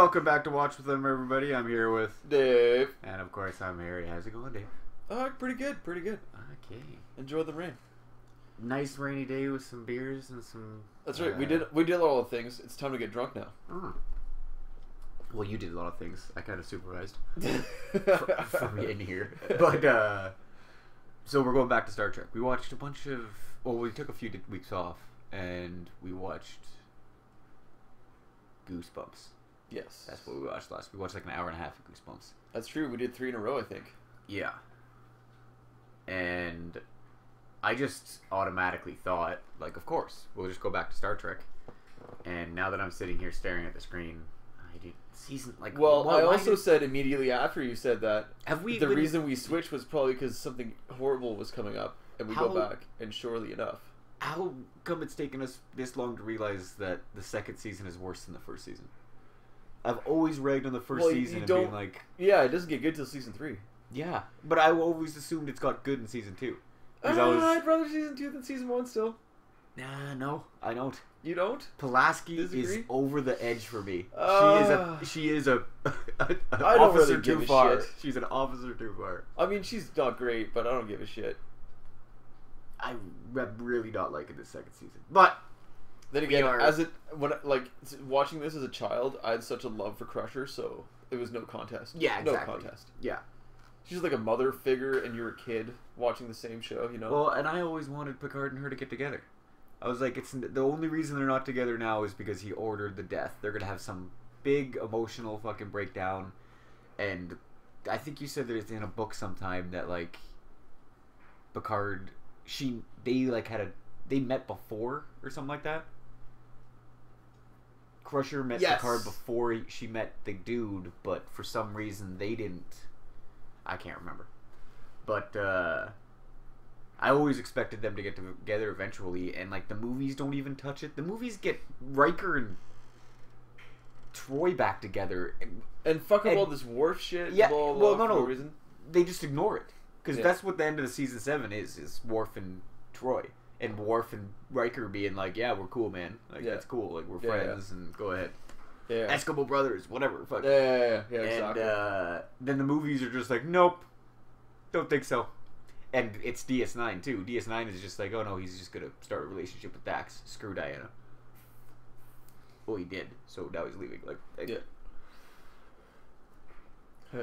Welcome back to Watch With Them, everybody. I'm here with Dave. And of course, I'm Harry. How's it going, Dave? Pretty good, pretty good. Okay. Enjoy the rain. Nice rainy day with some beers and some... That's right. We did all the things. It's time to get drunk now. Oh. Well, you did a lot of things. I kind of supervised from getting here. But, so we're going back to Star Trek. We watched a bunch of... Well, we took a few weeks off, and we watched Goosebumps. Yes. That's what we watched last. We watched like an hour and a half of Goosebumps. That's true. We did 3 in a row, I think. Yeah. And I just automatically thought, like, of course, we'll just go back to Star Trek. And now that I'm sitting here staring at the screen, I did season, like... Well, I also said immediately after you said that, the reason we switched was probably because something horrible was coming up, and we go back, and surely enough. How come it's taken us this long to realize that the second season is worse than the first season? I've always ragged on the first season and being like... Yeah, it doesn't get good till season 3. Yeah, but I always assumed it's got good in season 2. I'd rather season 2 than season 1 still. Nah, no, I don't. You don't? Pulaski is over the edge for me. She is a an I don't officer really give too a far. shit. She's an officer too far. I mean, she's not great, but I don't give a shit. I'm really not liking this second season. But then again, watching this as a child, I had such a love for Crusher, so it was no contest. Yeah, exactly. No contest. Yeah. She's like a mother figure, and you're a kid watching the same show, you know? Well, and I always wanted Picard and her to get together. I was like, it's the only reason they're not together now is because he ordered the death. They're gonna have some big emotional fucking breakdown, and I think you said there's in a book sometime that like Picard, they met before or something like that. Crusher met Picard before she met the dude, but for some reason they didn't. I can't remember, but I always expected them to get together eventually, and like the movies don't even touch it. The movies get Riker and Troy back together, and fuck up all this Worf shit. Yeah, blah, well, blah, no, reason. They just ignore it because that's what the end of the season 7 is Worf and Troy, and Worf and Riker being like, "Yeah, we're cool, man. Like that's cool. Like we're friends, and go ahead." Yeah, Eskimo brothers, whatever. Fuck. Yeah, and exactly. Then the movies are just like, nope, don't think so. And it's DS9 too. DS9 is just like, oh no, he's just gonna start a relationship with Dax. Screw Diana. Well, he did, so now he's leaving. Like, yeah.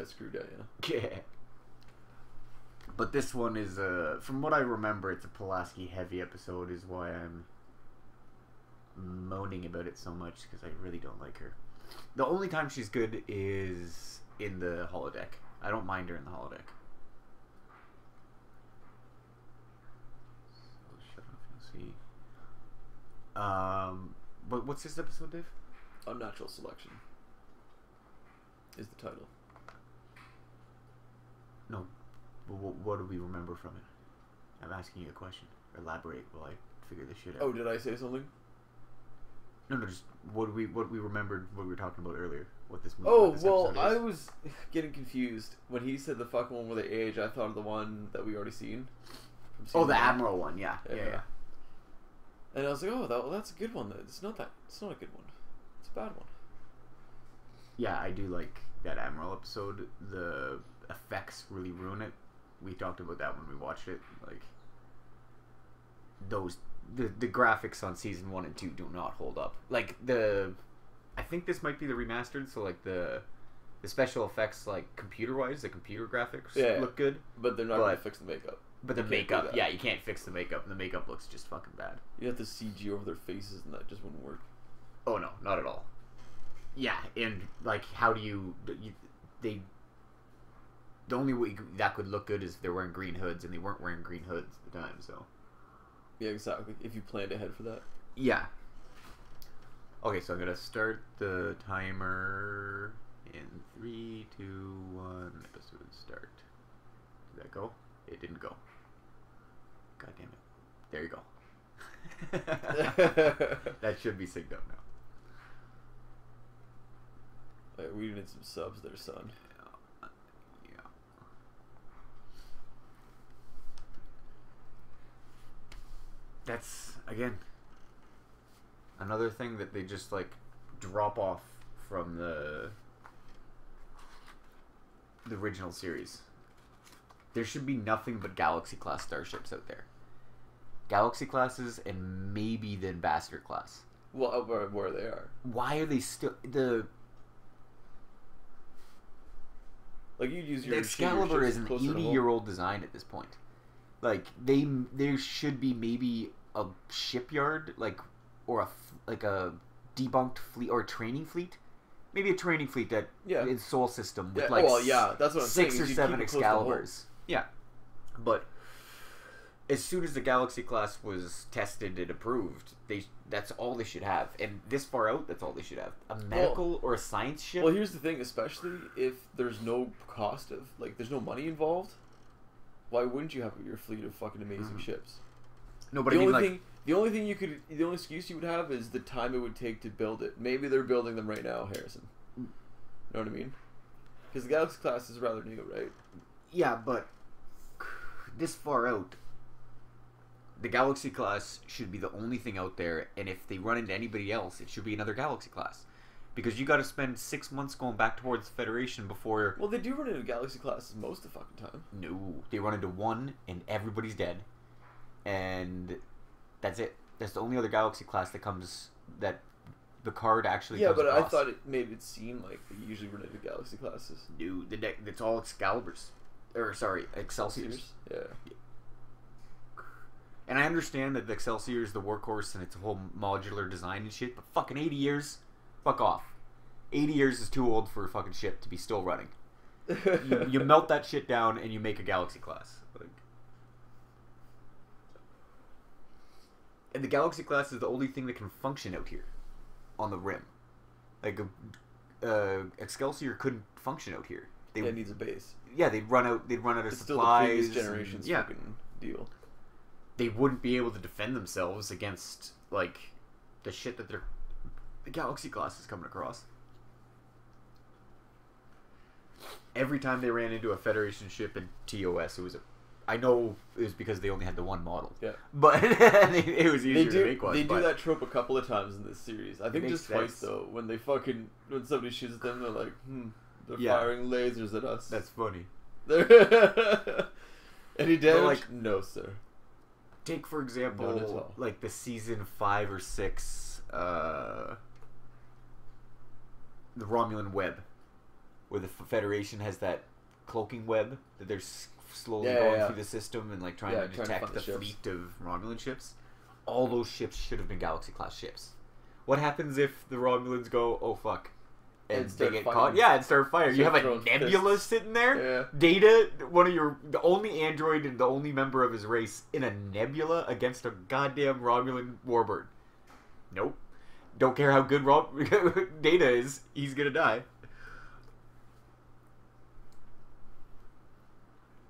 Screw Diana. Yeah. But this one is, from what I remember, it's a Pulaski heavy episode. Is why I'm moaning about it so much because I really don't like her. The only time she's good is in the holodeck. I don't mind her in the holodeck. So shut up, you'll see. But what's this episode, Dave? Unnatural Selection is the title. No, but what do we remember from it? I'm asking you a question. Elaborate while I figure this shit out. Oh, did I say something? No, just what we remembered what we were talking about earlier. What this movie? Oh, this well, I was getting confused when he said the fucking one where they age. I thought of the one that we already seen. Oh, the Admiral one, yeah. And I was like, oh, that's a good one. It's not a good one. It's a bad one. Yeah, I do like that Admiral episode. The effects really ruin it. We talked about that when we watched it. Like the graphics on season 1 and 2 do not hold up. Like I think this might be the remastered. So like the special effects, like computer wise, the computer graphics look good, but they're not gonna fix the makeup. But the makeup, yeah, you can't fix the makeup. The makeup looks just fucking bad. You have to CG over their faces, and that just wouldn't work. Oh no, not at all. Yeah, and like, how do you the only way that could look good is if they're wearing green hoods, and they weren't wearing green hoods at the time. So yeah, exactly. If you planned ahead for that. Yeah. Okay, so I'm gonna start the timer in 3, 2, 1. Episode start. Did that go? It didn't go. God damn it. There you go. That should be synced up now. We need some subs there, son. Yeah. That's, again, another thing that they just, like, drop off from the original series. There should be nothing but Galaxy-class starships out there. Galaxy-classes and maybe the Ambassador class. Well, where they are. Why are they still... Like, you'd use your... The Excalibur is an 80-year-old design at this point. Like, there should be maybe a shipyard, like, or a debunked fleet, or a training fleet. Maybe a training fleet that in Sol System with like that's what I'm 6 or 7 Excaliburs. Yeah, but as soon as the Galaxy class was tested and approved, that's all they should have. And this far out, that's all they should have. A medical or a science ship. Well, here's the thing, especially if there's no cost of, like, there's no money involved. Why wouldn't you have your fleet of fucking amazing ships? No, but I mean, The only excuse you would have is the time it would take to build it. Maybe they're building them right now, Harrison. You know what I mean? Because the Galaxy class is rather new, right? Yeah, but this far out, the Galaxy class should be the only thing out there, and if they run into anybody else, it should be another Galaxy class. Because you got to spend 6 months going back towards the Federation before... Well, they do run into Galaxy classes most of the fucking time. No, they run into one, and everybody's dead. And that's it. That's the only other Galaxy class that comes... that the card actually comes across. Yeah, but I thought it made it seem like they usually run into Galaxy classes. No, the deck, it's all Excaliburs. Or, sorry, Excelsiors. Yeah. And I understand that the Excelsior is the workhorse and it's a whole modular design and shit, but fucking 80 years? Fuck off. 80 years is too old for a fucking ship to be still running. You melt that shit down and you make a Galaxy class. Like, and the Galaxy class is the only thing that can function out here on the rim. Like, Excelsior couldn't function out here. It needs a base. Yeah, they'd run out of supplies. Still the previous generation's fucking deal. They wouldn't be able to defend themselves against, like, the shit that the Galaxy class is coming across. Every time they ran into a Federation ship in TOS, it was I know it was because they only had the one model. Yeah. But it was easier to make one. They do that trope a couple of times in this series. I think just twice, sense. though. When somebody shoots them, they're like, they're Yeah. firing lasers at us. That's funny. Any damage? No, sir. Take, for example, None at all. like the season 5 or 6, the Romulan web, where the Federation has that cloaking web that they're slowly going through the system and like trying to detect the fleet of Romulan ships. All those ships should have been Galaxy class ships. What happens if the Romulans go, oh fuck, and they get caught? Yeah, and start firing. You have a Nebula sitting there. Yeah. Data, the only android and the only member of his race in a Nebula against a goddamn Romulan warbird. Nope. Don't care how good Data is, he's gonna die.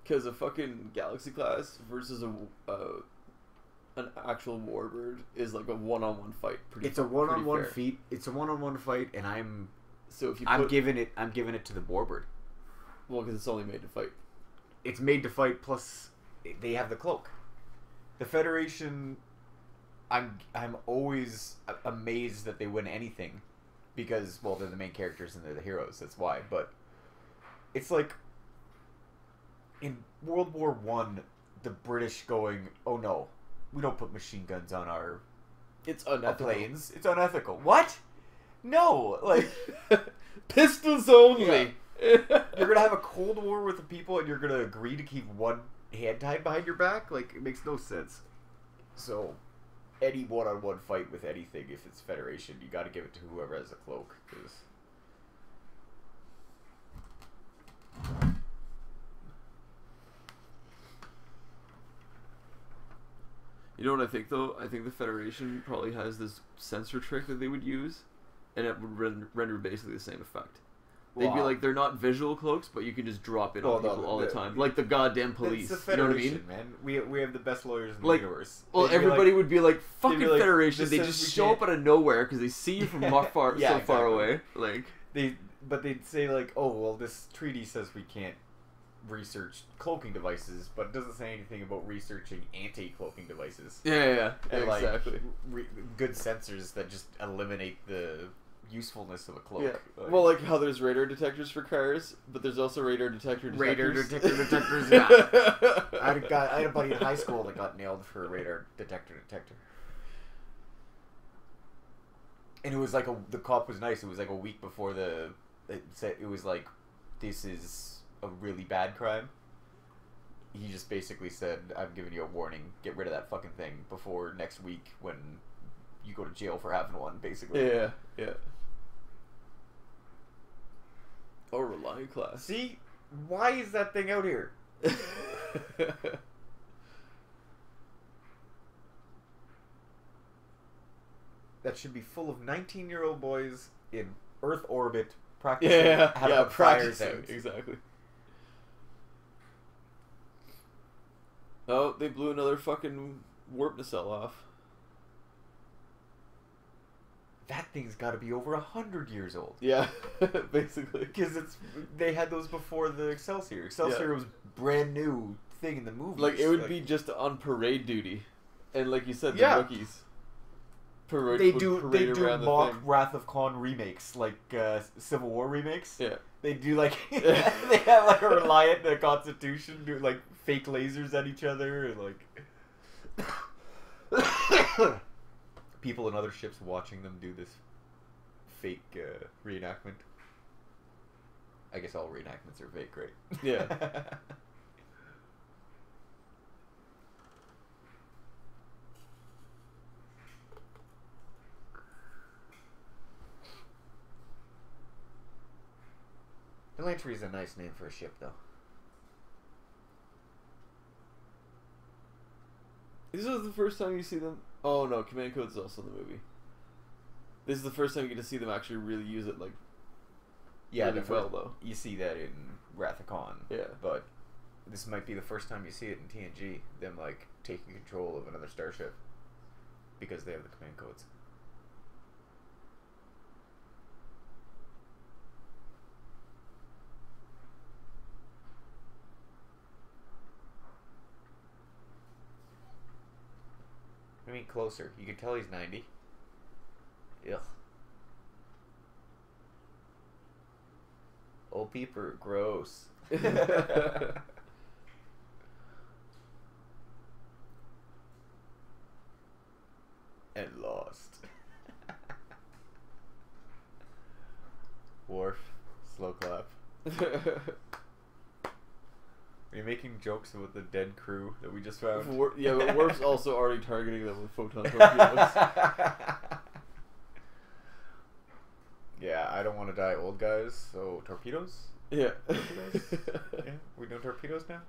Because a fucking Galaxy class versus an actual warbird is like a one-on-one fight. It's a one-on-one fight. It's a one-on-one fight, and I'm giving it to the warbird. Well, because it's only made to fight. It's made to fight. Plus, they have the cloak. The Federation. I'm always amazed that they win anything, because they're the main characters and they're the heroes. That's why. But it's like in World War I, the British going, "Oh no, we don't put machine guns on our planes. It's unethical." What? No, like pistols only. Yeah. You're gonna have a Cold War with the people, and you're gonna agree to keep one hand tied behind your back? Like, it makes no sense. So, any one-on-one fight with anything, if it's Federation, you got to give it to whoever has a cloak. Cause... You know what I think, though? I think the Federation probably has this sensor trick that they would use, and it would render basically the same effect. They'd be like, they're not visual cloaks, but you can just drop it on people all the time. Like the goddamn police. It's the you know what I Federation, mean? man. We have the best lawyers in the universe. Well, everybody would be like, fucking be like, Federation. They just show up out of nowhere because they see you from so far away. Like But they'd say like, oh, well, this treaty says we can't research cloaking devices, but it doesn't say anything about researching anti-cloaking devices. Yeah, and exactly. Good sensors that just eliminate the usefulness of a cloak. Yeah. Well, like how there's radar detectors for cars, but there's also radar detectors. Yeah. I had a buddy in high school that got nailed for a radar detector. And it was like the cop was nice. It was like a week before it was like, this is a really bad crime. He just basically said, I'm giving you a warning. Get rid of that fucking thing before next week when you go to jail for having one, basically. Yeah. Oh, Reliant class. See? Why is that thing out here? That should be full of 19-year-old boys in Earth orbit practicing how to put fires out. Exactly. Oh, they blew another fucking warp nacelle off. that thing's got to be over 100 years old. Yeah, basically. Because they had those before the Excelsior. Excelsior was brand new thing in the movie. Like, it would be just on parade duty. And like you said, the Yeah. rookies. They do around the mock thing. Wrath of Khan remakes, like Civil War remakes. Yeah. They do like they have like a Reliant the Constitution do like fake lasers at each other and like people in other ships watching them do this fake reenactment. I guess all reenactments are fake, right? Yeah. Elantry is a nice name for a ship, though. This is the first time you see them. Oh no, Command Code is also in the movie. This is the first time you get to see them actually really use it, like, Yeah, really well though. You see that in Wrath of Khan. Yeah. But this might be the first time you see it in TNG, them like taking control of another starship because they have the command codes. I mean, closer. You can tell he's 90. Ugh. Old people are gross. And lost. Worf, slow clap. Are you making jokes about the dead crew that we just found? Yeah, but Worf's also already targeting them with photon torpedoes. Yeah, I don't want to die old, guys, so torpedoes? Yeah. Torpedoes? Yeah, we know torpedoes now?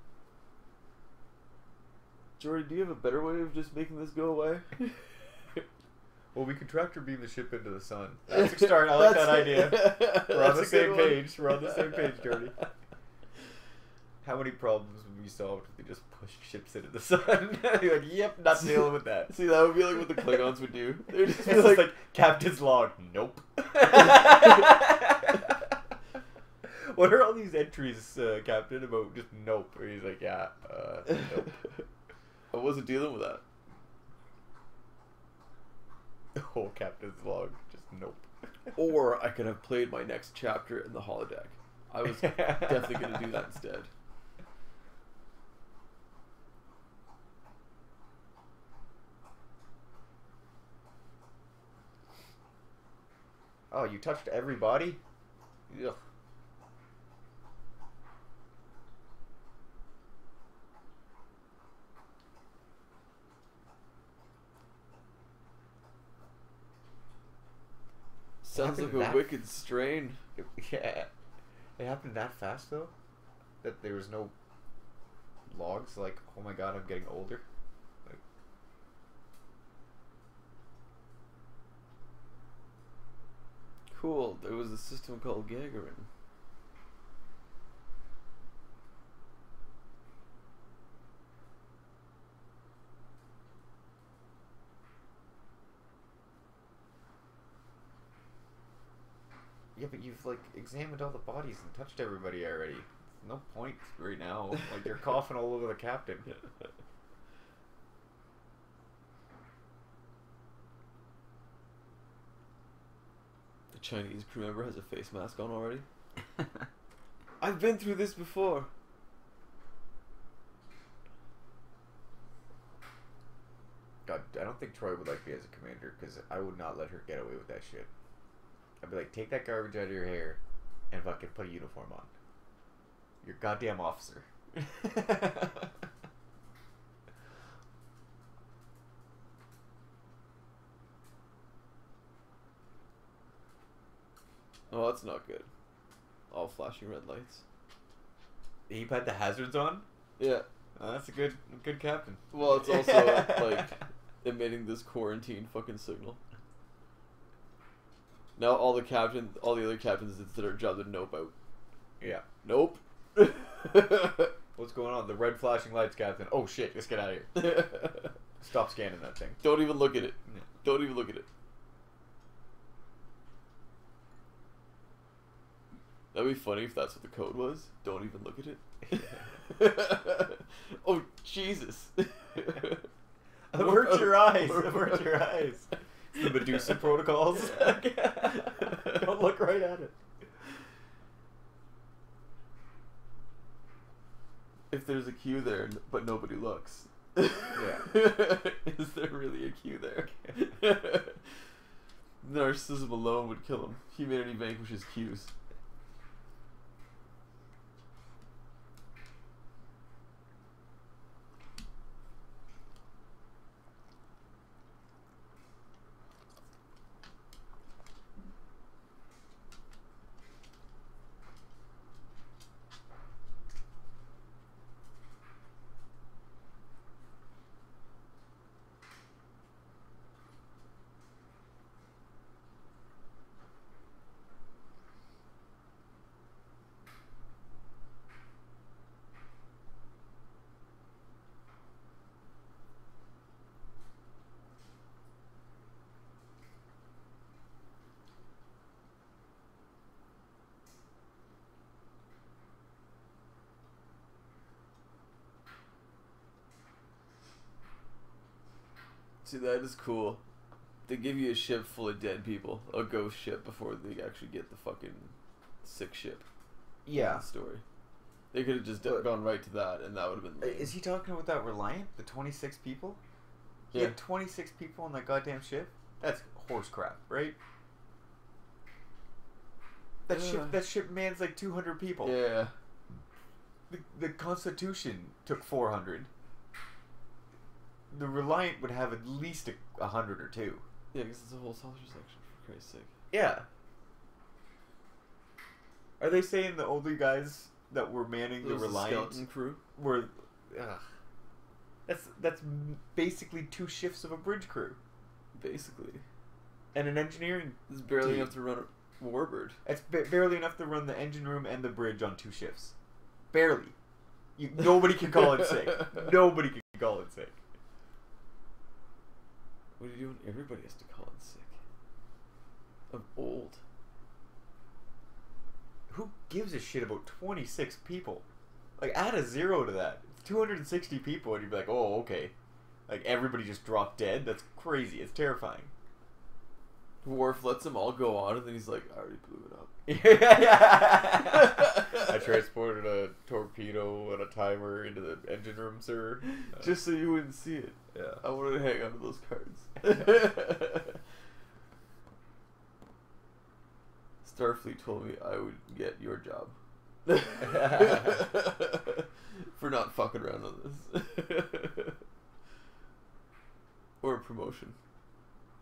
Jordy, do you have a better way of just making this go away? Well, we could tractor beam the ship into the sun. That's a start. I like that idea. We're on the same page. We're on the same page, Jordy. How many problems would be solved if they just pushed ships into the sun? You're like, yep, not dealing with that. See, that would be like what the Klingons would do. They'd just be It's like Captain's log. Nope. What are all these entries, Captain, about just nope? Or he's like, yeah, nope. I wasn't dealing with that. Oh, Captain's log, just nope. Or I could have played my next chapter in the holodeck. I was definitely going to do that instead. Oh, you touched everybody? Ugh. Sounds like a that wicked strain. Yeah. It happened that fast, though? That there was no logs? Like, oh my god, I'm getting older? Like, Cool. There was a system called Gagarin. yeah, but you've, like, examined all the bodies and touched everybody already. No point right now. Like, you're coughing all over the captain. The Chinese crew member has a face mask on already. I've been through this before. God, I don't think Troy would like me as a commander, because I would not let her get away with that shit. I'd be like, take that garbage out of your hair and fucking put a uniform on. You're a goddamn officer. Oh, that's not good. All flashing red lights. He had the hazards on? Yeah. Oh, that's a good captain. Well, it's also like emitting this quarantine fucking signal. Now all the other captains, it's their job to nope out. Yeah. Nope. What's going on? The red flashing lights, Captain. Oh shit, let's get out of here. Stop scanning that thing. Don't even look at it. Yeah. Don't even look at it. That'd be funny if that's what the code was. Don't even look at it. Oh, Jesus. Avert your eyes. Avert your eyes. It's the Medusa protocols. Don't look right at it. If there's a queue there, but nobody looks. Yeah. Is there really a queue there? Narcissism alone would kill him. Humanity vanquishes queues. See, that is cool. They give you a ship full of dead people, a ghost ship, before they actually get the fucking sick ship. Yeah. Story. They could have just gone right to that, and that would have been lame. Is he talking about that Reliant? The 26 people? He Yeah. had 26 people on that goddamn ship? That's horse crap, right? That ship mans like 200 people. Yeah. The Constitution took 400. The Reliant would have at least 100 or 2. Yeah, because it's a whole saucer section, for Christ's sake. Yeah. Are they saying the only guys that were manning the Reliant skeleton crew were... That's basically 2 shifts of a bridge crew. Basically. And an engineering It's barely team. enough to run a warbird. It's barely enough to run the engine room and the bridge on 2 shifts. Barely. Nobody can call it sick. Nobody can call it sick. What are you doing? Everybody has to call it sick. I'm old. Who gives a shit about 26 people? Like, add a 0 to that. It's 260 people and you'd be like, oh, okay. Like, everybody just dropped dead? That's crazy. It's terrifying. Worf lets them all go on, and then he's like, I already blew it up. I transported a torpedo and a timer into the engine room, sir. Just so you wouldn't see it. Yeah. I wanted to hang on to those cards. Starfleet told me I would get your job. For not fucking around on this. Or a promotion.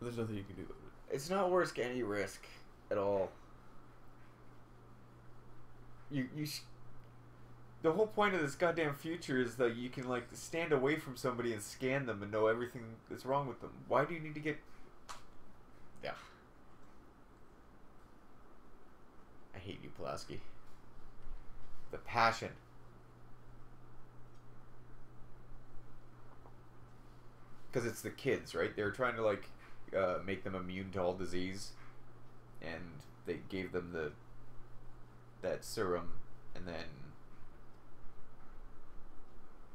There's nothing you can do about it. It's not worth any risk at all. The whole point of this goddamn future is that you can, like, stand away from somebody and scan them and know everything that's wrong with them. Why do you need to get... Yeah. I hate you, Pulaski. The passion. Because it's the kids, right? They were trying to, like, make them immune to all disease. And they gave them that serum, and then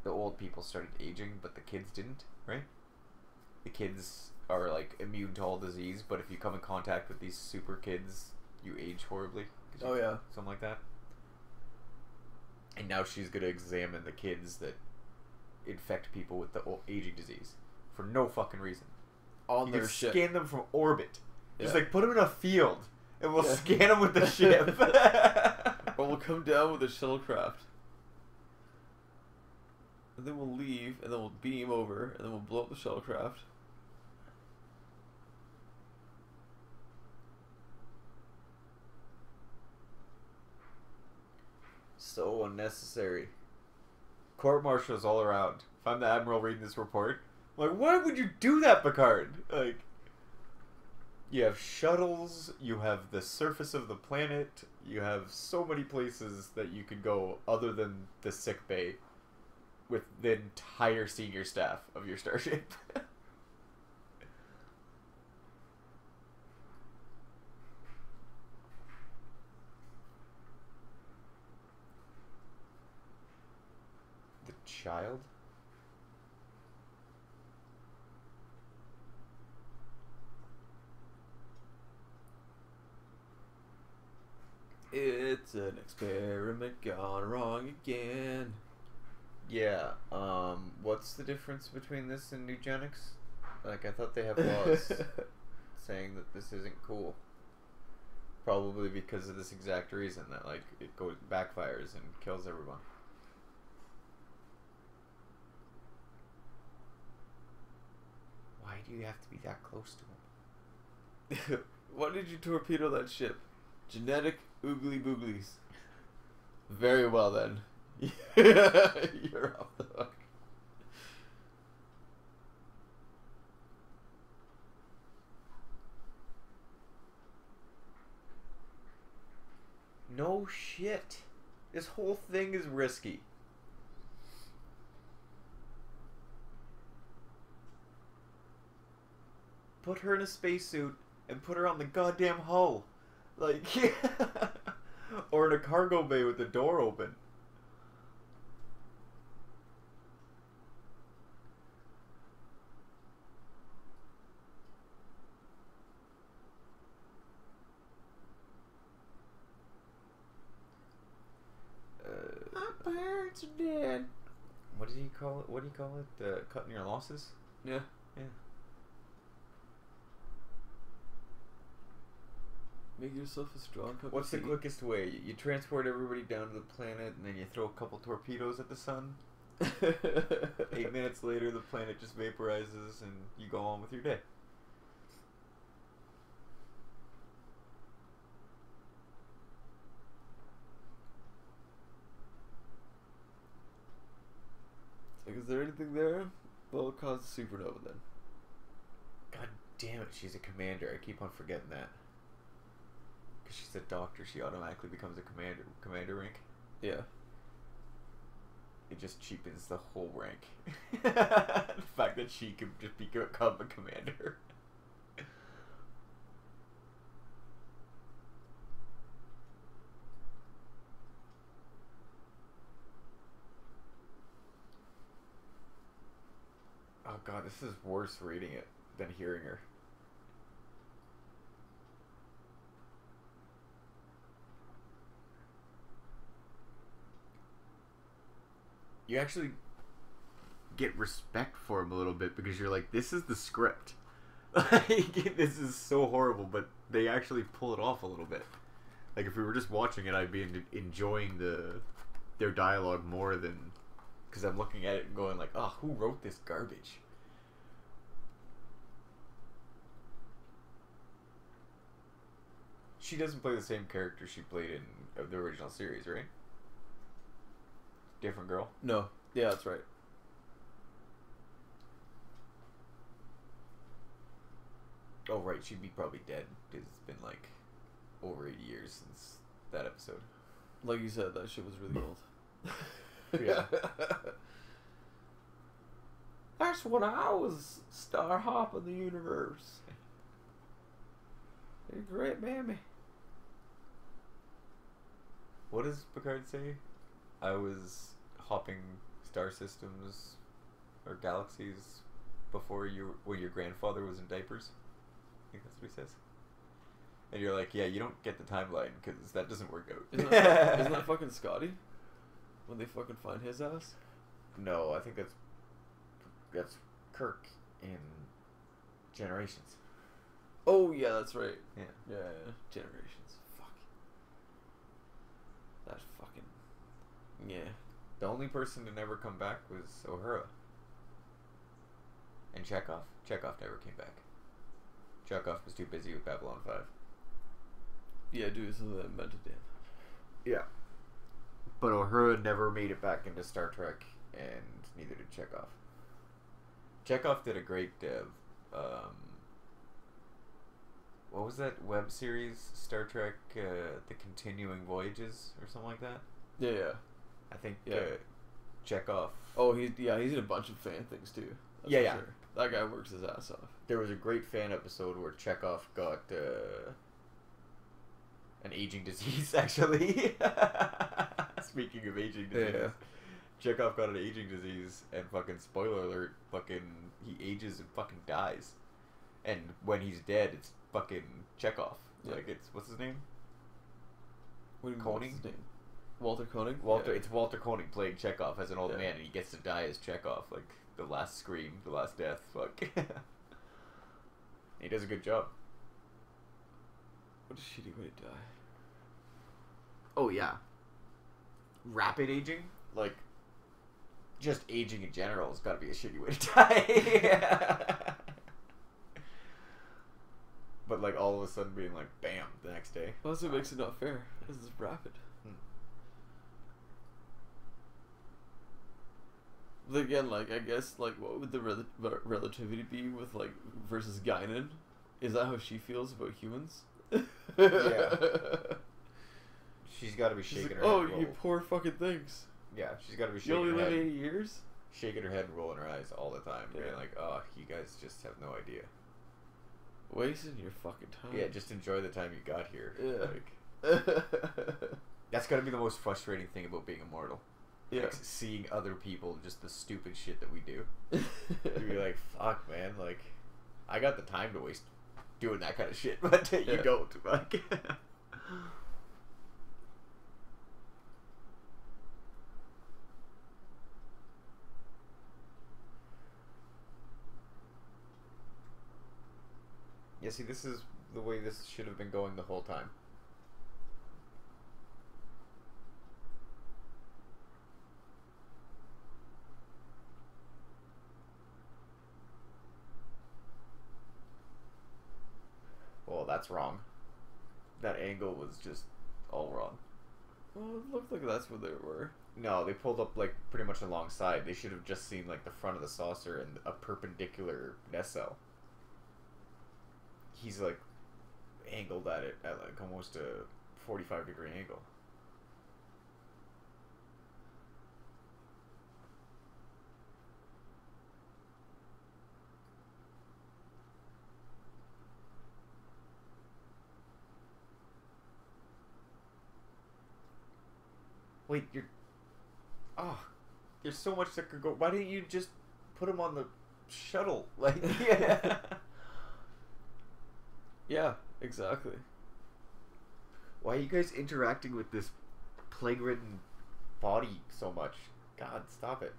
the old people started aging, but the kids didn't, right? The kids are, like, immune to all disease, but if you come in contact with these super kids, you age horribly. Oh, yeah. Something like that. And now she's going to examine the kids that infect people with the aging disease. For no fucking reason. On their ship. Scan them from orbit. Just, Yeah. like, put them in a field, and we'll scan them with the ship. Or we'll come down with a shuttlecraft. And then we'll leave, and then we'll beam over, and then we'll blow up the shuttlecraft. So unnecessary. Court martials all around. If I'm the admiral reading this report, I'm like, why would you do that, Picard? Like, you have shuttles, you have the surface of the planet, you have so many places that you could go other than the sick bay with the entire senior staff of your starship. child? It's an experiment gone wrong again. Yeah, what's the difference between this and eugenics? Like, I thought they have laws saying that this isn't cool. Probably because of this exact reason, that, like, it backfires and kills everyone. Why do you have to be that close to him? Why did you torpedo that ship? Genetic oogly booglies. Very well then. You're off the hook. No shit. This whole thing is risky. Put her in a spacesuit and put her on the goddamn hull. Like, or in a cargo bay with the door open. My parents are dead. What did he call it? What do you call it? Cutting your losses? Yeah. Yeah. Make yourself a strong cup What's the of tea. quickest way? You transport everybody down to the planet and then you throw a couple torpedoes at the sun. 8 minutes later, the planet just vaporizes and you go on with your day. Like, is there anything there? Well, it caused a supernova then. God damn it, she's a commander. I keep on forgetting that. Because she's a doctor, she automatically becomes a commander. Commander rank. Yeah. It just cheapens the whole rank. The fact that she could just become a commander. Oh god, this is worse reading it than hearing her. You actually get respect for him a little bit because you're like, this is the script. Like, this is so horrible, but they actually pull it off a little bit. Like, if we were just watching it, I'd be enjoying their dialogue more than... Because I'm looking at it and going like, oh, who wrote this garbage? She doesn't play the same character she played in the original series, right? Different girl? No. Yeah, that's right. Oh, right. She'd be probably dead because it's been like over 80 years since that episode. Like you said, that shit was really old. Yeah. That's when I was star hopping the universe. You're great, mammy. What does Picard say? I was hopping star systems or galaxies before when your grandfather was in diapers. I think that's what he says. And you're like, yeah, you don't get the timeline because that doesn't work out. Isn't that fucking Scotty? When they fucking find his ass? No, I think that's Kirk in Generations. Oh, yeah, that's right. Yeah. Yeah. Generations. Fuck. That's fucking... Yeah. The only person to never come back was Uhura. And Chekhov. Chekhov never came back. Chekhov was too busy with Babylon 5. Yeah, dude, so that meant it, damn. Yeah. But Uhura never made it back into Star Trek, and neither did Chekhov. Chekhov did a great what was that web series? Star Trek, The Continuing Voyages, or something like that? Yeah, yeah. I think Yeah. Chekhov. Oh, he's in a bunch of fan things, too. That's Yeah, for yeah. Sure. That guy works his ass off. There was a great fan episode where Chekhov got an aging disease, actually. Speaking of aging disease. Chekhov got an aging disease, and fucking spoiler alert, fucking he ages and fucking dies, and when he's dead, it's fucking Chekhov. Yeah. Like it's what's his name? What do you mean, Koenig? what's his name? Walter Koenig. Walter. Yeah. It's Walter Koenig playing Chekhov as an old Yeah. man, and he gets to die as Chekhov, like the last scream, the last death. Fuck. He does a good job. What a shitty way to die. Oh yeah. Rapid aging, like just aging in general, has got to be a shitty way to die. But like all of a sudden being like, bam, the next day. Well, that's what makes it not fair. This is rapid. But again, like I guess, like what would the relativity be with like versus Guinan? Is that how she feels about humans? Yeah. She's got to be She's shaking like, her oh, head. And you poor fucking things. yeah, she's got to be You shaking only her live head, 80 years? shaking her head and rolling her eyes all the time, being Yeah. like, oh, you guys just have no idea. Wasting your fucking time. Yeah, just enjoy the time you got here. Yeah. Like, that's got to be the most frustrating thing about being immortal. Yeah. Like, seeing other people, just the stupid shit that we do. You'd be like, fuck, man, like, I got the time to waste doing that kind of shit, but you Yeah. don't. Like, yeah, see, this is the way this should have been going the whole time. Well, that's wrong. That angle was just all wrong. Well, it looked like that's where they were. No, they pulled up like pretty much alongside. They should have just seen like the front of the saucer and a perpendicular nacelle. He's like angled at it at like almost a 45-degree angle. Wait, you're... Oh, there's so much that could go... Why didn't you just put him on the shuttle? Like, yeah. Yeah, exactly. Why are you guys interacting with this plague-ridden body so much? God, stop it.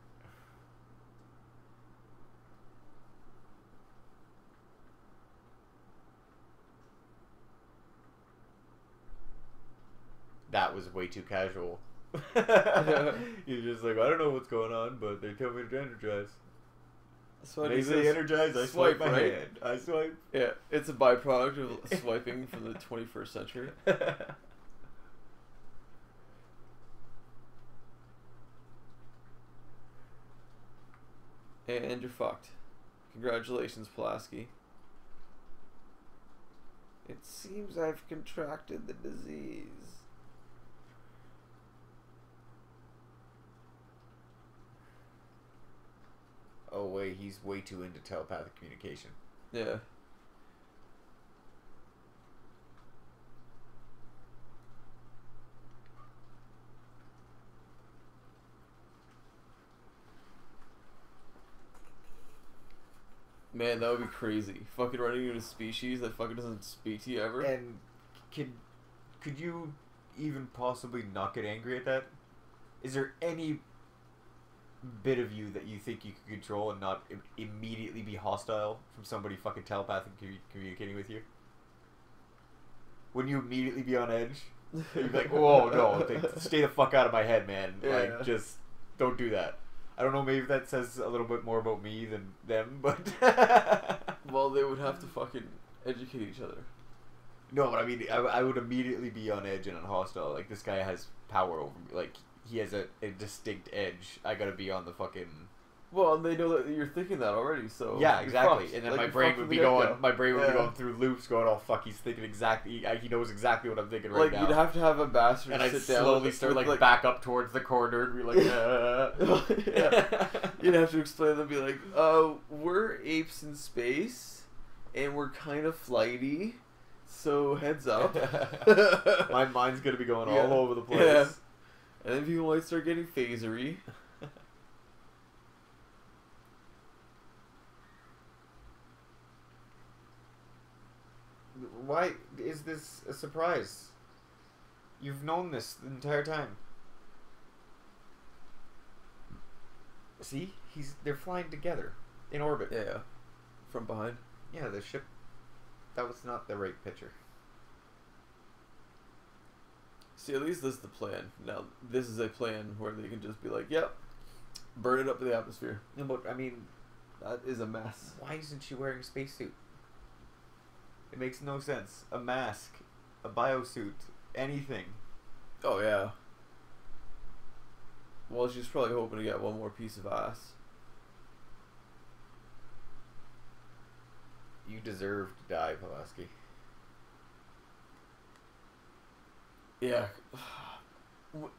That was way too casual. You're just like, I don't know what's going on, but they tell me to energize. So They say energize, I swipe my right? hand. I swipe. Yeah, it's a byproduct of swiping from the 21st century. And you're fucked. Congratulations, Pulaski. It seems I've contracted the disease. Oh wait, he's way too into telepathic communication. Yeah. Man, that would be crazy. Fucking running into a species that fucking doesn't speak to you ever. And could you even possibly not get angry at that? Is there any bit of you that you think you can control and not immediately be hosile from somebody fucking telepathically communicating with you? Wouldn't you immediately be on edge? You'd be like, "Whoa, no, stay the fuck out of my head, man! Yeah. Like, just don't do that." I don't know. Maybe that says a little bit more about me than them, but Well, they would have to fucking educate each other. no. But I mean, I would immediately be on edge and on hostile. Like, this guy has power over me. Like, he has a distinct edge. I gotta be on the fucking... Well, and they know that you're thinking that already, so Yeah, you're exactly. fucked. And then Like, my you're brain fucked would from be the going. get-go. My brain would be Yeah. going through loops, going, "Oh fuck, he's thinking exactly. He knows exactly what I'm thinking right Like, now." you'd have to have a bastard and I sit down slowly with, start with, like back up towards the corner and be like, Yeah. You'd have to explain them, be like, we're apes in space, and we're kind of flighty, so heads up. My mind's gonna be going Yeah. all over the place. Yeah. And then people might start getting phasery. Why is this a surprise? You've known this the entire time. See? They're flying together. In orbit. Yeah. From behind. Yeah, the ship... That was not the right picture. See, at least this is the plan. Now, this is a plan where they can just be like, yep, burn it up to the atmosphere. No, but, I mean... That is a mess. Why isn't she wearing a spacesuit? It makes no sense. A mask. A biosuit. Anything. Oh, yeah. Well, she's probably hoping to get one more piece of ass. You deserve to die, Pulaski. Yeah.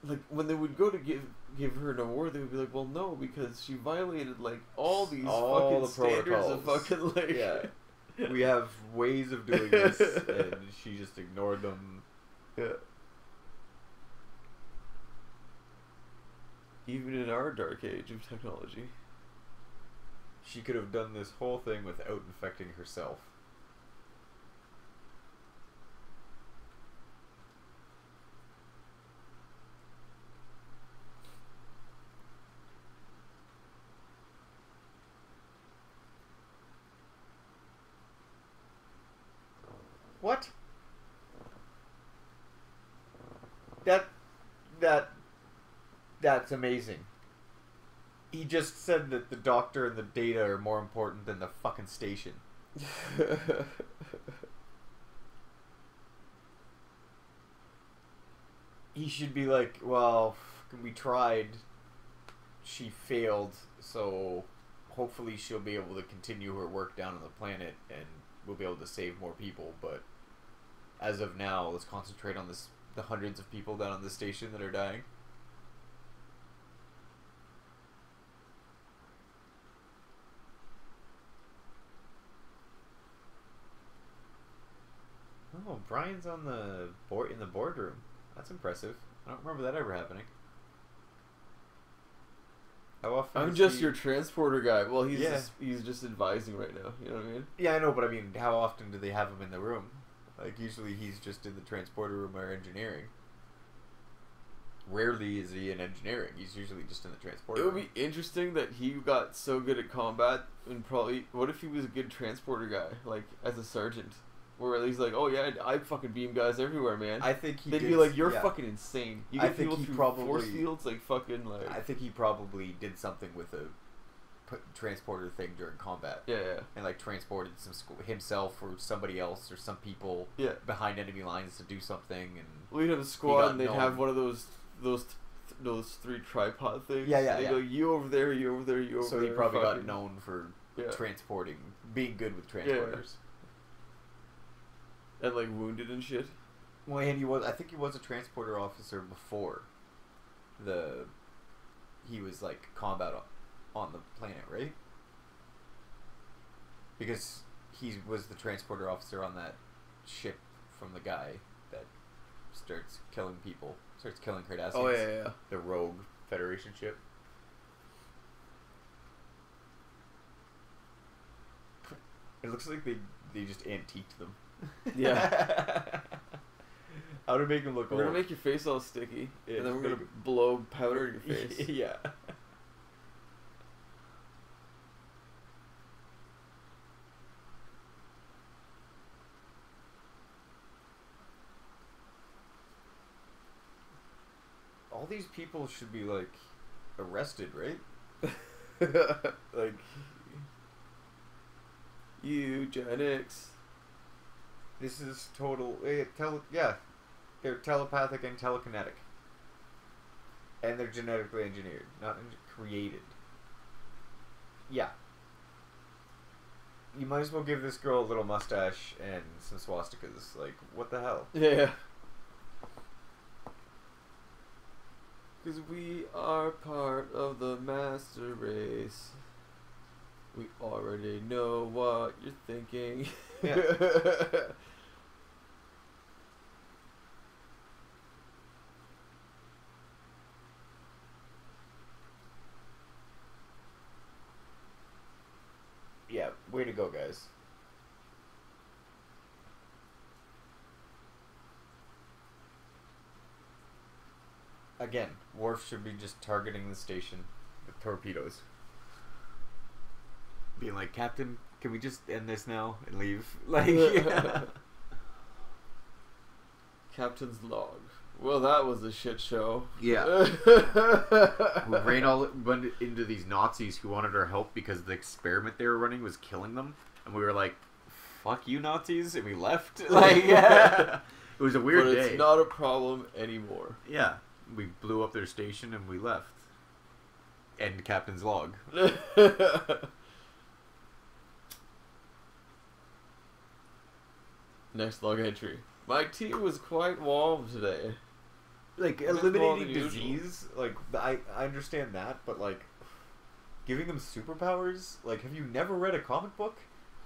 Like, when they would go to give her an award, they would be like, well, no, because she violated, like, all these all fucking the standards of protocols. fucking, like... Yeah. We have ways of doing this, and she just ignored them. Yeah. Even in our dark age of technology. She could have done this whole thing without infecting herself. What? That's amazing. He just said that the doctor and the data are more important than the fucking station. He should be like, well, we tried. She failed, so hopefully she'll be able to continue her work down on the planet and we'll be able to save more people, but as of now, let's concentrate on the hundreds of people down on the station that are dying. Oh, Brian's on the board in the boardroom. That's impressive. I don't remember that ever happening. How often? I'm just your transporter guy. Well, he's Yeah. he's just advising right now. You know what I mean? Yeah, I know, but I mean, how often do they have him in the room? Like, usually he's just in the transporter room or engineering. Rarely is he in engineering. He's usually just in the transporter It would room. be interesting that he got so good at combat, and probably what if he was a good transporter guy, like as a sergeant, where he's like, oh yeah, I fucking beam guys everywhere, man. I think he They'd did, be like, you're yeah. fucking insane. You I get think people he through probably- force fields like fucking like. I think he probably did something with a transporter thing during combat. Yeah. And like transported himself or somebody else or some people Yeah. behind enemy lines to do something. And We'd have a got squad, and they'd known. have one of those three tripod things. Yeah, yeah, and they'd yeah. go, you over there, you over there, you over so there. he probably got fucking- known for Yeah. transporting, being good with transporters. And like wounded and shit. Well, and I think he was a transporter officer before he was like combat on the planet, right? Because he was the transporter officer on that ship from the guy that starts killing people, starts killing Cardassians. Oh yeah. The rogue Federation ship. It looks like they just antiqued them. Yeah. How to make them look We're old. gonna make your face all sticky, Yeah, and then we're just gonna make blow powder in your face. Yeah. All these people should be like arrested, right? Like Eugenics. this is total. Yeah, they're telepathic and telekinetic, and they're genetically engineered, not created. Yeah. You might as well give this girl a little mustache and some swastikas. Like, what the hell? Yeah. Because we are part of the master race. We already know what you're thinking. Yeah. Yeah, way to go, guys. Again, Worf should be just targeting the station with torpedoes. Being like, Captain, can we just end this now and leave? Like, yeah. Captain's log. Well, that was a shit show. Yeah. We went into these Nazis who wanted our help because the experiment they were running was killing them. And we were like, fuck you, Nazis. And we left. Like, yeah. It was a weird day. But it's not a problem anymore. Yeah. We blew up their station and we left. End Captain's log. Next log entry. My tea was quite warm today. Like, eliminating disease, like, I understand that, but, like, giving them superpowers? Like, have you never read a comic book?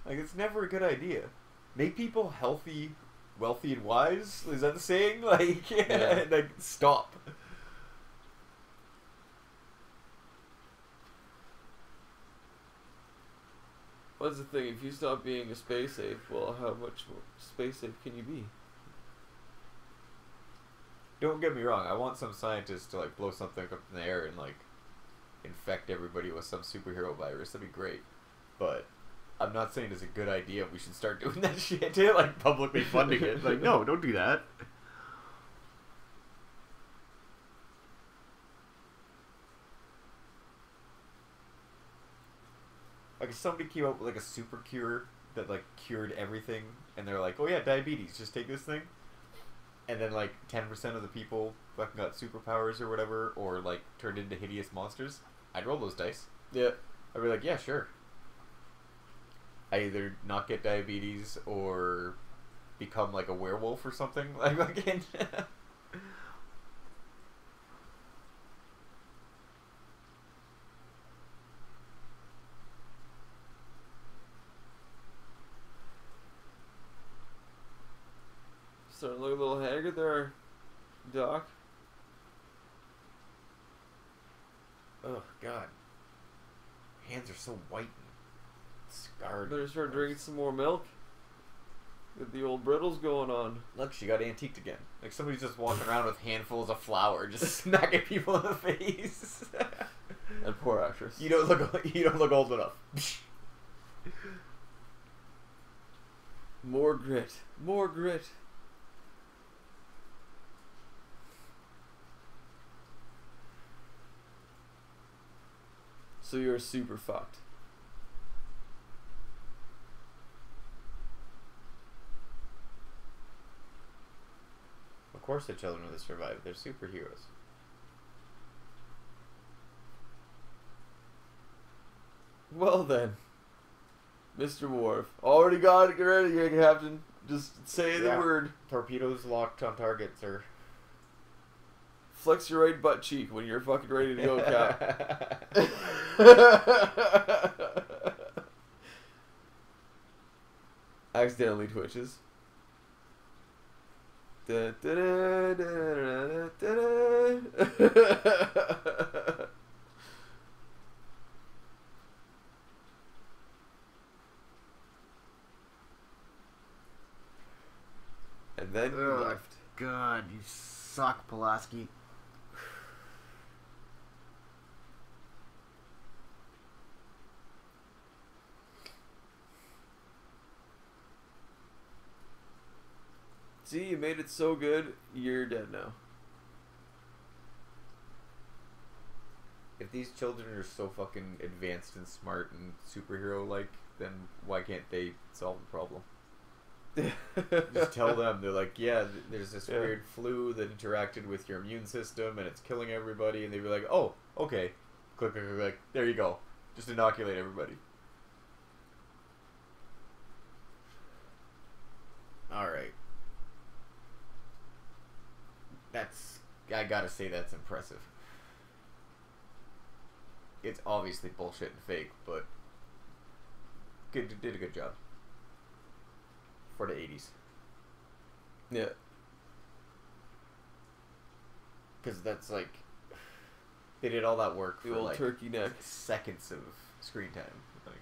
Like, it's never a good idea. Make people healthy, wealthy, and wise? Is that the saying? Like, yeah. Like, stop. What's the thing? If you stop being a space ape, well, how much more space ape can you be? Don't get me wrong, I want some scientist to, like, blow something up in the air and, like, infect everybody with some superhero virus. That'd be great. But I'm not saying it's a good idea we should start doing that shit, like, publicly funding it. Like, no, don't do that. Like, if somebody came up with, like, a super cure that, like, cured everything, and they're like, oh yeah, diabetes, just take this thing. And then, like, 10% of the people fucking got superpowers or whatever, or, like, turned into hideous monsters, I'd roll those dice. Yeah. I'd be like, yeah, sure. I either not get diabetes or become, like, a werewolf or something. Like, again. Starting to look a little haggard there, Doc. Oh, God. Hands are so white and scarred. Better start drinking some more milk. Get the old brittles going on. Look, she got antiqued again. Like, somebody's just walking around with handfuls of flour, just smacking people in the face. And poor actress. You don't look old enough. More grit. More grit. So you're super fucked. Of course the children of the survived. They're superheroes. Well then. Mr. Worf. Already got it. Get ready, Captain. Just say the word. Torpedoes locked on target, sir. Flex your right butt cheek when you're fucking ready to go, Cap. Accidentally twitches. Da, da, da, da, da, da, da. And then you left. God, you suck, Pulaski. See, you made it so good, you're dead now. If these children are so fucking advanced and smart and superhero-like, then why can't they solve the problem? Just tell them. They're like, yeah, there's this weird flu that interacted with your immune system and it's killing everybody. And they'd be like, oh, okay. Click, click, click, click. There you go. Just inoculate everybody. Alright. I gotta say that's impressive. It's obviously bullshit and fake, but did a good job. For the 80s. Yeah. Because that's like, they did all that work the for old like turkey neck. Seconds of screen time. Like,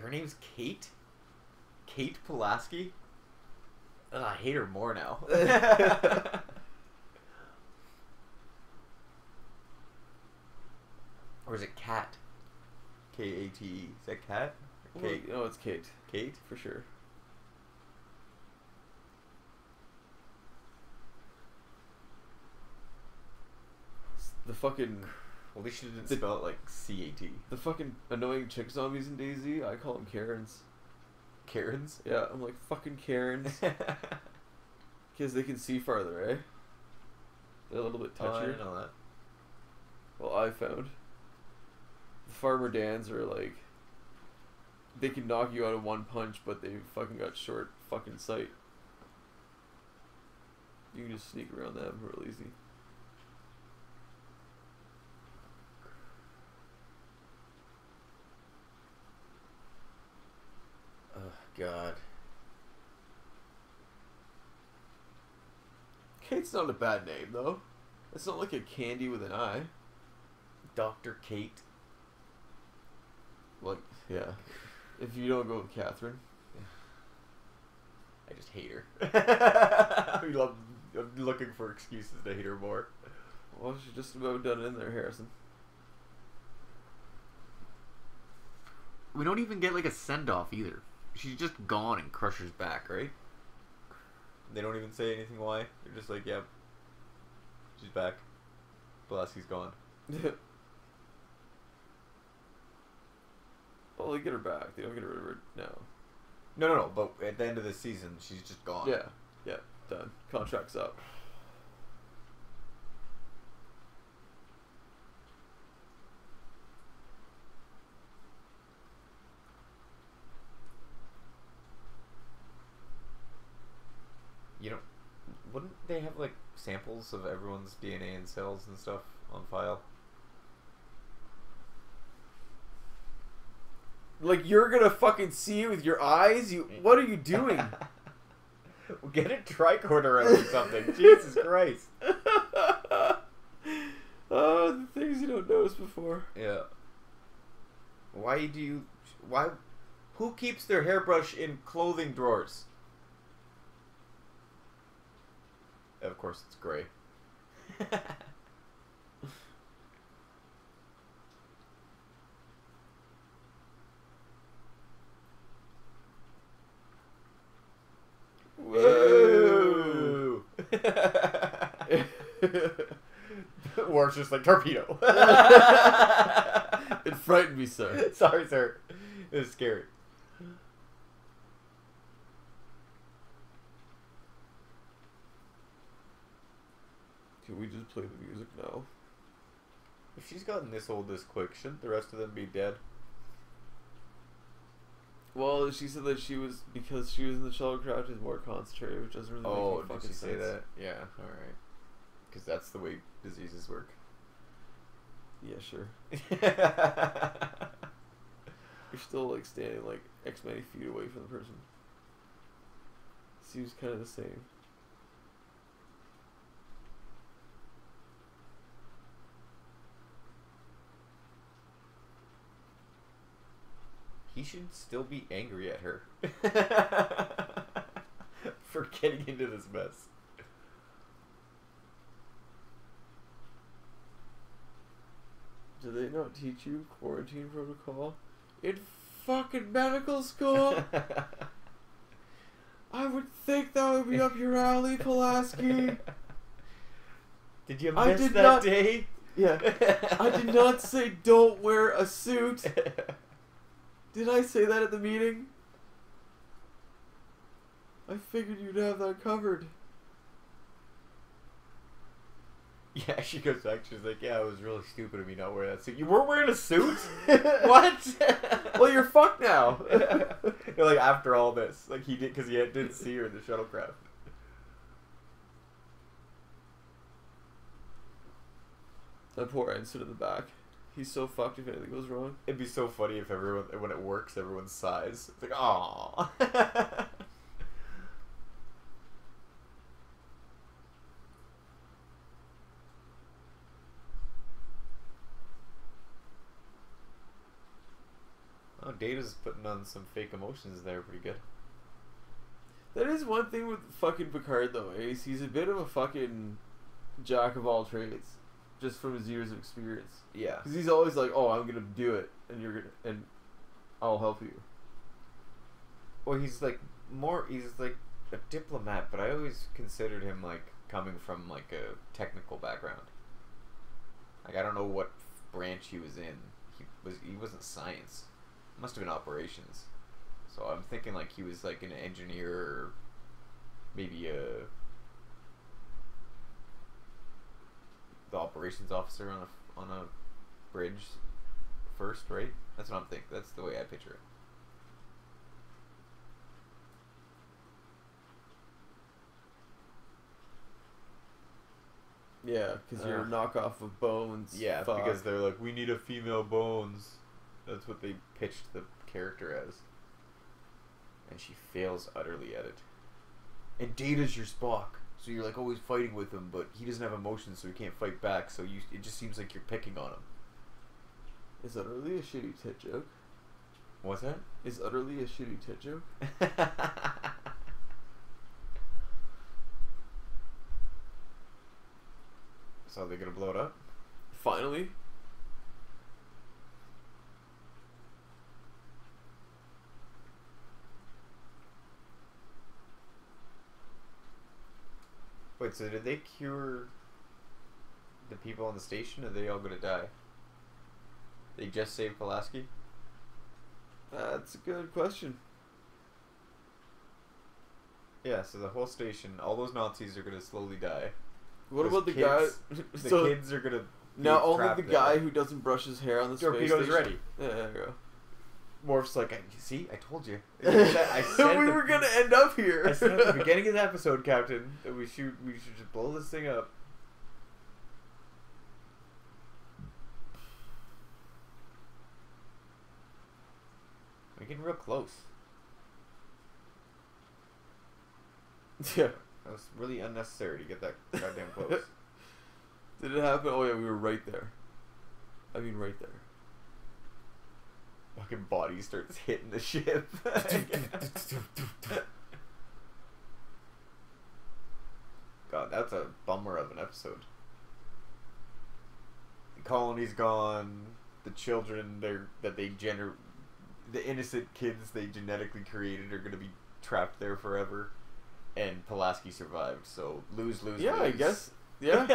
her name's Kate? Kate Pulaski? I hate her more now. Or is it Kat? K-A-T-E. Is that Kat? Kate. No, it's Kate. Kate? For sure. The fucking... Well, at least she didn't spell it like C-A-T. The fucking annoying chick zombies in DayZ, I call them Karens. Karens? Yeah, I'm like, fucking Karens. Because they can see farther, eh? They're a little bit touchier. Oh, I didn't know that. Well, I found. The Farmer Dans are like... They can knock you out in one punch, but they fucking got short fucking sight. You can just sneak around them real easy. Oh, God. Kate's not a bad name, though. It's not like a candy with an eye. Dr. Kate. Like, yeah. If you don't go with Catherine. I just hate her. I'm looking for excuses to hate her more. Well, she's just about done in there, Harrison. We don't even get like a send-off either. She's just gone and Crusher's back, right? They don't even say anything why. They're just like, yep, she's back. Pulaski's gone. Well, they get her back. They don't get rid of her now. No. But at the end of the season, she's just gone. Yeah. Done. Contract's up. You know, wouldn't they have like samples of everyone's DNA and cells and stuff on file? Like, you're gonna fucking see it with your eyes? What are you doing? Get a tricorder out or something. Jesus Christ. Oh, the things you don't notice before. Yeah. Why? Who keeps their hairbrush in clothing drawers? Of course, it's gray. Whoa! Worf's just like torpedo. It frightened me, sir. Sorry, sir. It was scary. Can we just play the music now? If she's gotten this old this quick, shouldn't the rest of them be dead? Well, she said that because she was in the shuttlecraft, is more concentrated, which doesn't really make any did fucking she say sense. that? Yeah, alright. Because that's the way diseases work. Yeah, sure. You're still like standing like X many feet away from the person. Seems kind of the same. He should still be angry at her for getting into this mess. Do they not teach you quarantine protocol in fucking medical school? I would think that would be up your alley, Pulaski. Did you miss that day? Yeah. I did not say don't wear a suit. Did I say that at the meeting? I figured you'd have that covered. Yeah, she goes back. She's like, "Yeah, it was really stupid of me not wearing that suit. You weren't wearing a suit? What? Well, you're fucked now." You're like, after all this, like he did because he didn't see her in the shuttlecraft. That poor Ed stood in the back. He's so fucked if anything goes wrong. It'd be so funny if when it works, everyone sighs. It's like, aww. Oh, Data's putting on some fake emotions there pretty good. That is one thing with fucking Picard though. He's a bit of a fucking jack of all trades, just from his years of experience. Yeah. Because he's always like, "Oh, I'm gonna do it, and I'll help you." Well, he's like a diplomat, but I always considered him like coming from like a technical background. Like I don't know what branch he was in. He wasn't science. Must have been operations. So I'm thinking like he was like an engineer or maybe the operations officer on a bridge first, right? That's what I'm thinking. That's the way I picture it. Yeah, because you're a knockoff of Bones. Yeah, Fuck. because they're like, we need a female Bones. That's what they pitched the character as. And she fails utterly at it. And Data's your Spock. So you're like always fighting with him, but he doesn't have emotions, so he can't fight back. So it just seems like you're picking on him. Is utterly a shitty tit joke? What's that? Is utterly a shitty tit joke? So are they gonna blow it up? Finally. Wait, so did they cure the people on the station, or are they all gonna die? They just saved Pulaski? That's a good question. Yeah, so the whole station, all those Nazis are gonna slowly die. What Those about the kids- guy? The So kids are gonna now be only trapped the there. guy who doesn't brush his hair on the space Torpedo's station. ready. Yeah, there you go. Worf's like, see, I told you. I we said were gonna end up here. I said at the beginning of the episode, Captain, that we should just blow this thing up. We're getting real close. Yeah. That was really unnecessary to get that goddamn close. Did it happen? Oh yeah, we were right there. I mean, right there. Fucking body starts hitting the ship. God, that's a bummer of an episode. The colony's gone. The children the innocent kids they genetically created are gonna be trapped there forever. And Pulaski survived, so lose. Yeah, I guess. Yeah.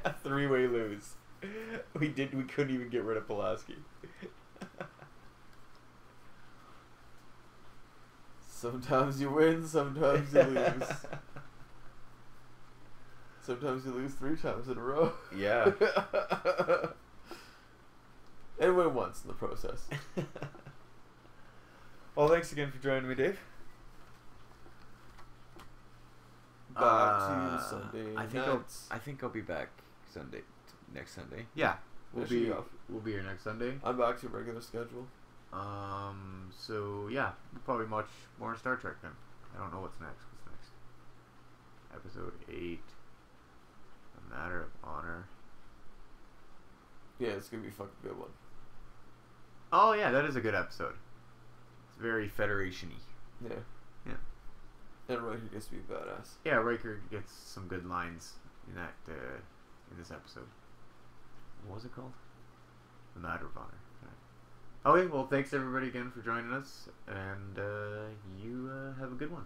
A three-way lose. We couldn't even get rid of Pulaski. Sometimes you win, sometimes you lose. Sometimes you lose 3 times in a row. Yeah. And win once in the process. Well, thanks again for joining me, Dave. Back to Sunday nights. I think I'll be back next Sunday. Yeah, we'll Finish be it off. we'll be here next Sunday. I'm back to regular schedule. So yeah, we'll probably watch more Star Trek then. I don't know what's next. Episode 8, A Matter of Honor. Yeah, it's gonna be a fucking good one. Oh yeah, that is a good episode. It's very Federation-y. Yeah. Yeah. And Riker gets to be badass. Yeah, Riker gets some good lines in that in this episode. What was it called? The Matter of Honor. All right. Okay, well, thanks everybody again for joining us, and you have a good one.